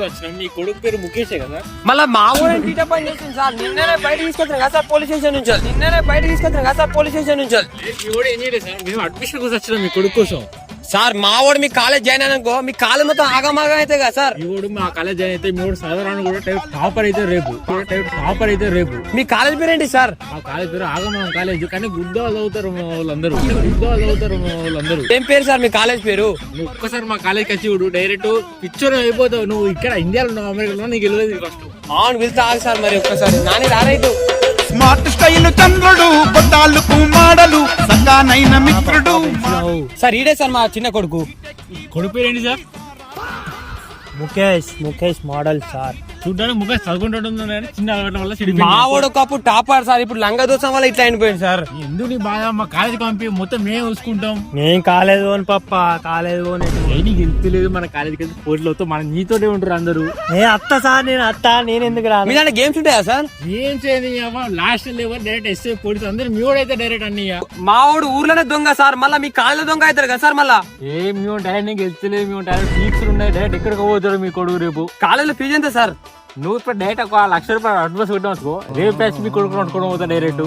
వచ్చినాం. మీ కొడుకు పేరు ముఖేషే కదా? మళ్ళీ మా ఊరు టీట పని చేసింది సార్. నిన్ననే బయట తీసుకొచ్చాను కదా సార్ పోలీస్ స్టేషన్ నుంచి. మీ వాడు ఏం చేయలేదు సార్, మేము అడ్మిషన్ కోసం వచ్చినాం మీ కొడుకు కోసం. సార్ మా వాడు మీ కాలేజ్ జాయిన్ అయినాకో మీ కాలేజ్ మొత్తం ఆగమాగం అయితే కదా సార్. మీ వాడు మా కాలేజ్ జాయిన్ అయితే మీ వాడు చదవరాను కూడా టాపర్ అయితే రేపు. మీ కాలేజ్ పేరు ఏంటి సార్? మా కాలేజ్ పేరు ఆగమనం కాలేజ్, కానీ గుద్దాలు చదువుతారు మా వాళ్ళందరూ. ఏం పేరు సార్ మీ కాలేజ్ పేరు? నువ్వు ఒక్కసారి మా కాలేజ్కి వచ్చి చూడు, డైరెక్ట్ పిక్చర్ అయిపోతావు. నువ్వు ఇక్కడ ఇండియాలో ఉన్నావు, అమెరికాలో నీకు వెళ్ళలేదు ఫస్ట్. అవును వెళ్తా ఆగు సార్ మరి ఒక్కసారి. నాని రారైతు స్మార్ట్ స్టైల్ చంద్రుడు, కొట్టాలకు మాడలు, సగానైన మిత్రుడు. సార్ ఈడే సార్ మా చిన్న కొడుకు. కొడుకు పేరు ఏంటి సార్? Mukesh model sir. చూడడానికి ముఖేష్ చదువుకుంటుంటుంది, చిన్న అలవాట్ల వల్ల చెడిపోయింది. మా వాడు ఒకప్పుడు టాపర్ సార్, ఇప్పుడు లంగ దోసం వల్ల ఇట్లా అయిపోయింది సార్. ఎందుకు నీ బాధ? మా కాలేజీకి పంపి మొత్తం మేము చూసుకుంటాం. నేను కాలేజ్ పోను పప్ప, కాలేజ్ పోను. నీకు తెలుస్తలేదు, మన కాలేజీకి వెళ్తే పోటీలు అవుతావు, మన నీతోనే ఉంటారు అందరూ. నేను ఎందుకు రా? మీ దాంట్లో గేమ్స్ ఉంటాయా సార్? ఏం చేయని లాస్ట్ లెవెల్ డైరెక్ట్ ఎస్ఏ పోటీ అందరు మీ వాడు అయితే డైరెక్ట్ అన్ని. మా వాడు ఊర్లోనే దొంగ సార్, మళ్ళీ మీ కాలేజ్ దొంగ అవుతారు కదా సార్. మళ్ళా ఏం మేము డైరెక్ట్ నీకు వెళ్తలేదు, మేము డైరెక్ట్ ఫీక్స్ ఉన్నాయి. డైరెక్ట్ ఎక్కడికి పోతారు మీ కొడుకు రేపు? కాలేజ్ లో ఫీజు ఎంత సార్? నువ్వు ఇప్పుడు డైరెక్ట్ ఒక 1,00,000 రూపాయలు అడ్వాన్స్ పెట్టవచ్చు. రేపు ప్యాచ్ మీ కొడుకు పట్టుకోవడం అవుతా డైరెక్ట్.